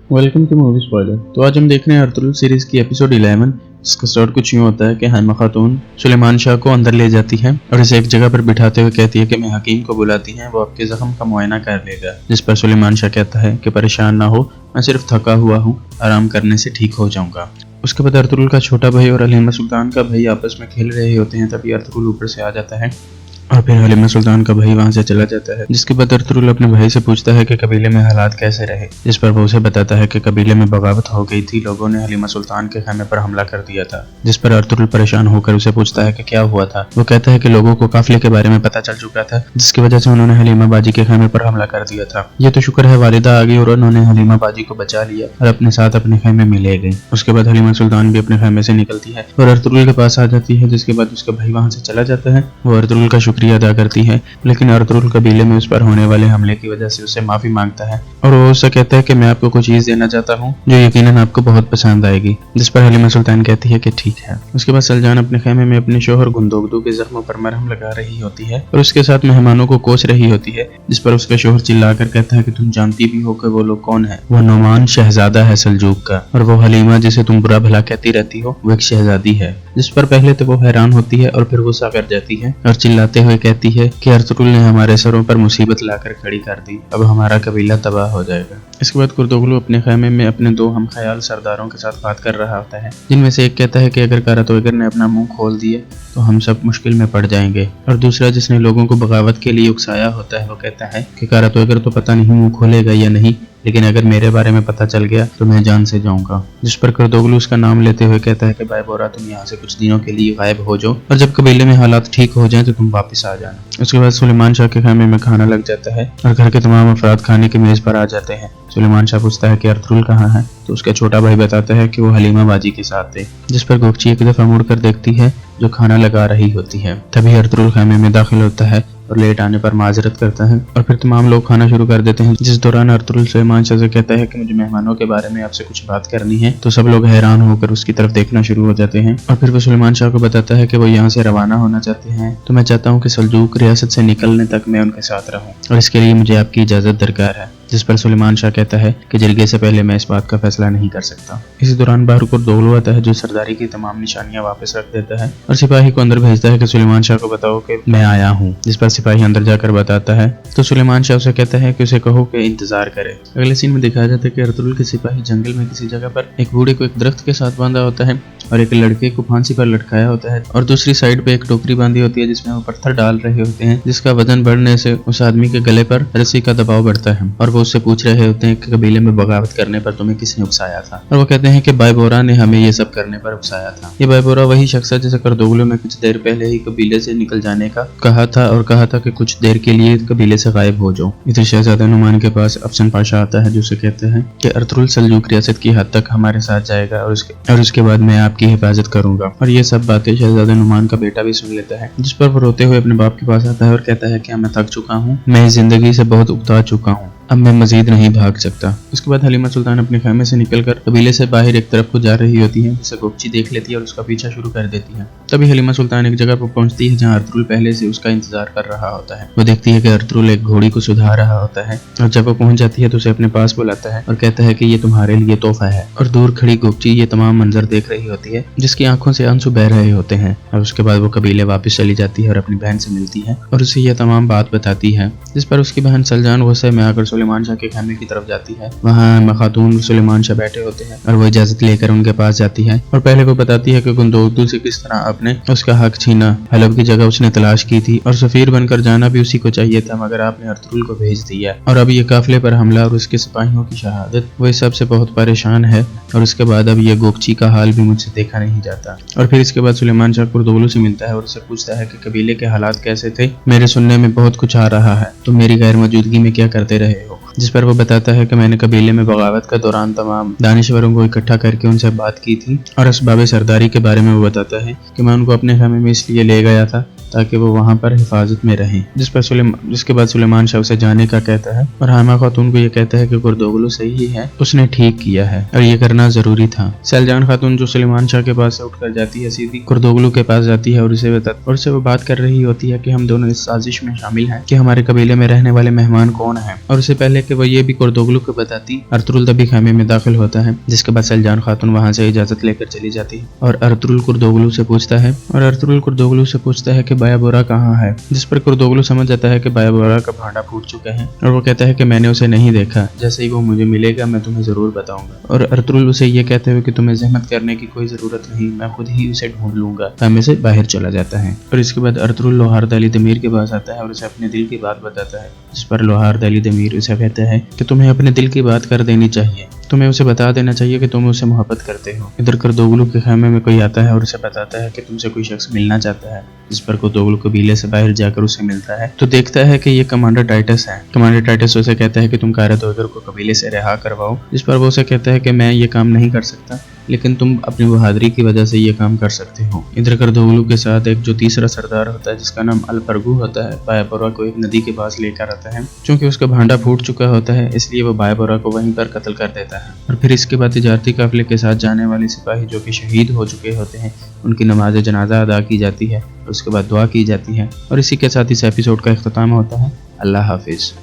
Welcome two movie spoiler. तो आज हम देख रहे हैं अर्तुगरुल सीरीज की एपिसोड 11। इसका स्टार्ट कुछ यूँ होता है कि हैमा खातून सुलेमान शाह को अंदर ले जाती है और इसे एक जगह पर बिठाते हुए कहती है कि मैं हकीम को बुलाती हैं, वो आपके जख्म का मुआयना कर लेगा। जिस पर सुलेमान शाह कहता है कि परेशान ना हो, मैं सिर्फ थका हुआ हूँ, आराम करने से ठीक हो जाऊंगा। उसके बाद अर्तुगरुल का छोटा भाई और हलीमा सुल्तान का भाई आपस में खेल रहे होते हैं। तभी अर्तुगरुल ऊपर से आ जाता है और फिर हलीमा सुल्तान का भाई वहां से चला जाता है। जिसके बाद अर्तुगरुल अपने भाई से पूछता है कि कबीले में हालात कैसे रहे। जिस पर वो उसे बताता है कि कबीले में बगावत हो गई थी, लोगों ने हलीमा सुल्तान के खैमे पर हमला कर दिया था। जिस पर अर्तुगरुल परेशान होकर उसे पूछता है कि क्या हुआ था। वो कहता है कि लोगों को काफिले के बारे में पता चल चुका था, जिसकी वजह से उन्होंने हलीमा बाजी के खैमे पर हमला कर दिया था। ये तो शुक्र है वालिदा आ गई और उन्होंने हलीमा बाजी को बचा लिया और अपने साथ अपने खैमे में ले गई। उसके बाद हलीमा सुल्तान भी अपने खैमे से निकलती है और अर्तुगरुल के पास आ जाती है। जिसके बाद उसका भाई वहां से चला जाता है। वो अर्तुगरुल का शुक्रिया अदा करती है, लेकिन अर्तुगरुल कबीले में उस पर होने वाले हमले की वजह से उससे माफी मांगता है और वो उससे कहता है कि मैं आपको कुछ चीज देना चाहता हूँ जो यकीनन आपको बहुत पसंद आएगी। जिस पर हलीमा सुल्तान कहती है कि ठीक है। उसके बाद सलजान अपने खैमे में अपने शोहर गुंदोगदू के जख्मों पर मरहम लगा रही होती है और उसके साथ मेहमानों को कोस रही होती है। जिस पर उसका शोहर चिल्लाकर कहता है कि तुम जानती भी हो कि वो लोग कौन है। वो नोमान शहजादा है सल्जूक का, और वो हलीमा जिसे तुम बुरा भला कहती रहती हो वो एक शहजादी है। जिस पर पहले तो वो हैरान होती है और फिर गुस्सा कर जाती है और चिल्लाते हुए कहती है कि अर्तुगरुल ने हमारे सरों पर मुसीबत लाकर खड़ी कर दी, अब हमारा कबीला तबाह हो जाएगा। इसके बाद कुर्दोगलू अपने खैमे में अपने दो हम ख्याल सरदारों के साथ बात कर रहा होता है, जिनमें से एक कहता है कि अगर कारातोइगर ने अपना मुंह खोल दिए तो हम सब मुश्किल में पड़ जाएंगे, और दूसरा जिसने लोगों को बगावत के लिए उकसाया होता है वो कहता है कि कारातोइगर तो पता नहीं मुंह खोलेगा या नहीं, लेकिन अगर मेरे बारे में पता चल गया तो मैं जान से जाऊंगा। जिस पर कुर्दोगलू उसका नाम लेते हुए कहता है कि भाई बोरा तुम यहाँ से कुछ दिनों के लिए गायब हो जाओ और जब कबीले में हालात ठीक हो जाएं तो तुम वापस आ जाना। उसके बाद सुलेमान शाह के खैमे में खाना लग जाता है और घर के तमाम अफराद खाने की मेज पर आ जाते हैं। सुलेमान शाह पूछता है कि अर्तुगरुल कहाँ है, तो उसका छोटा भाई बताता है कि वो हलीमा बाजी के साथ थे। जिस पर गोकची एक दफा मुड़कर देखती है जो खाना लगा रही होती है। तभी अर्तुगरुल खैमे में दाखिल होता है और लेट आने पर माजरत करता है और फिर तमाम लोग खाना शुरू कर देते हैं। जिस दौरान अर्तुगरुल सुलेमान शाह से कहता है कि मुझे मेहमानों के बारे में आपसे कुछ बात करनी है, तो सब लोग हैरान होकर उसकी तरफ देखना शुरू हो जाते हैं। और फिर वो सुलेमान शाह को बताता है कि वो यहाँ से रवाना होना चाहते हैं, तो मैं चाहता हूँ कि सल्जूक रियासत से निकलने तक मैं उनके साथ रहूँ और इसके लिए मुझे आपकी इजाजत दरकार है। जिस पर सुलेमान शाह कहता है कि जरगे से पहले मैं इस बात का फैसला नहीं कर सकता। इसी दौरान बाहर कुर्दोगलू आता है जो सरदारी की तमाम निशानियां वापस रख देता है और सिपाही को अंदर भेजता है कि सुलेमान शाह को बताओ कि मैं आया हूँ। जिस पर सिपाही अंदर जाकर बताता है तो सुलेमान शाह उसे कहता है कि उसे कहो कि इंतजार करे। अगले सीन में दिखाया जाता है कि अर्तुगरुल के सिपाही जंगल में किसी जगह पर एक बूढ़े को एक दरख्त के साथ बांधा होता है और एक लड़के को फांसी पर लटकाया होता है और दूसरी साइड पे एक टोकरी बांधी होती है जिसमें वो पत्थर डाल रहे होते हैं, जिसका वजन बढ़ने से उस आदमी के गले पर रस्सी का दबाव बढ़ता है और वो उससे पूछ रहे होते हैं कि कबीले में बगावत करने पर तुम्हें किसने उकसाया था। और वो कहते हैं कि भाई बोरा ने हमें ये सब करने पर उकसाया था। ये भाई बोरा वही शख्स है जिसे कुर्दोगलू ने कुछ देर पहले ही कबीले से निकल जाने का कहा था और कहा था कि कुछ देर के लिए कबीले से गायब हो जाओ। इधर शहजादा नुमान के पास अफसन पाशा आता है जो उसे कहते हैं कि अर्तुगरुल सल्जूक रियासत की हद तक हमारे साथ जाएगा और उसके बाद मैं आपकी हिफाजत करूंगा। और ये सब बातें शहजादा नुमान का बेटा भी सुन लेता है। जिस पर वो रोते हुए अपने बाप के पास आता है और कहता है कि मैं थक चुका हूँ, मैं इस जिंदगी से बहुत उकता चुका हूँ, अब मैं मजीद नहीं भाग सकता। उसके बाद हलीमा सुल्तान अपने खैमे से निकलकर कबीले से बाहर एक तरफ को जा रही होती है, जिसे गोकची देख लेती है और उसका पीछा शुरू कर देती है। तभी हलीमा सुल्तान एक जगह पर पहुंचती है जहां अर्तुगरुल पहले से उसका इंतजार कर रहा होता है। वो देखती है कि अर्तुगरुल एक घोड़ी को सुधार रहा होता है और जब वो पहुंच जाती है तो उसे अपने पास बुलाता है और कहता है कि ये तुम्हारे लिए तोहफा है। और दूर खड़ी गोकची ये तमाम मंजर देख रही होती है जिसकी आंखों से आंसू बह रहे होते हैं। और उसके बाद वो कबीले वापस चली जाती है और अपनी बहन से मिलती है और उसे यह तमाम बात बताती है। जिस पर उसकी बहन सलजान गुस्से में आकर सुलेमान शाह के खैमे की तरफ जाती है। वहाँ खातून सुलेमान शाह बैठे होते हैं और वो इजाजत लेकर उनके पास जाती है और पहले वो बताती है कि गुंदोगदू से किस तरह आपने उसका हक छीना, हलब की जगह उसने तलाश की थी और सफीर बनकर जाना भी उसी को चाहिए था, मगर आपने अर्तुगरुल को भेज दिया और अब ये काफिले पर हमला और उसके सिपाहियों की शहादत, वो इस सब से बहुत परेशान है और उसके बाद अब ये गोकची का हाल भी मुझसे देखा नहीं जाता। और फिर इसके बाद सुलेमान शाह कुर्दोगलू से मिलता है और उससे पूछता है कि कबीले के हालात कैसे थे, मेरे सुनने में बहुत कुछ आ रहा है, तुम मेरी गैर मौजूदगी में क्या करते रहे हो। जिस पर वो बताता है कि मैंने कबीले में बगावत का दौरान तमाम दानिश्वरों को इकट्ठा करके उनसे बात की थी और असबाब सरदारी के बारे में वो बताता है कि मैं उनको अपने खैमे में इसलिए ले गया था ताकि वो वहाँ पर हिफाजत में रहें। जिसके बाद सुलेमान शाह उसे जाने का कहता है और हामा खातून को ये कहता है कि कुर्दोगलू सही ही है, उसने ठीक किया है और ये करना जरूरी था। सैलजान खातून जो सुलेमान शाह के पास से उठकर जाती है सीधी कुर्दोगलू के पास जाती है और उससे वो बात कर रही होती है कि हम दोनों इस साजिश में शामिल हैं कि हमारे कबीले में रहने वाले मेहमान कौन हैं। और उससे पहले कि वो ये भी कुर्दोगलू को बताती, अर्तुरुल तभी खैमे में दाखिल होता है, जिसके बाद सैलजान खातून वहाँ से इजाजत लेकर चली जाती है और अर्तुरुल कुर्दोगलू से पूछता है कि बाया बोरा कहाँ है। जिस पर कुर्दोगलू समझ जाता है कि बाया बोरा का भांडा फूट चुका है और वो कहता है कि मैंने उसे नहीं देखा, जैसे ही वो मुझे मिलेगा मैं तुम्हें जरूर बताऊंगा। और अर्तुरुल उसे ये कहते हुए कि तुम्हें जहमत करने की कोई जरूरत नहीं, मैं खुद ही उसे ढूंढ लूंगा, खैमे से बाहर चला जाता है। और इसके बाद अर्तुरुल लोहार अली दमीर के पास आता है और उसे अपने दिल की बात बताता है, जिस पर लोहार अली दमीर उसे कहता है कि तुम्हें अपने दिल की बात कर देनी चाहिए, तुम्हें उसे बता देना चाहिए कि तुम उससे मोहब्बत करते हो। इधर कुर्दोगलू के खैमे में कोई आता है और उसे बताता है कि तुमसे कोई शख्स मिलना चाहता है, जिस पर कुर्दोगलू कबीले से बाहर जाकर उसे मिलता है तो देखता है कि ये कमांडर टाइटस है। कमांडर टाइटस उसे कहता है कि तुम कायरा दोगर को कबीले से रिहा करवाओ, जिस पर वो उसे कहता है कि मैं ये काम नहीं कर सकता, लेकिन तुम अपनी बहादुरी की वजह से ये काम कर सकते हो। इधर कुर्दोगलू के साथ एक जो तीसरा सरदार होता है जिसका नाम अलफरगू होता है, बायाबोरा को एक नदी के पास लेकर आता है। चूंकि उसका भांडा फूट चुका होता है इसलिए वो बायाबोरा को वहीं पर कत्ल कर देता है। और फिर इसके बाद तिजारती काफिले के साथ जाने वाले सिपाही जो कि शहीद हो चुके होते हैं उनकी नमाज जनाजा अदा की जाती है और उसके बाद दुआ की जाती है। और इसी के साथ इस एपिसोड का इख्तिताम होता है। अल्लाह हाफिज।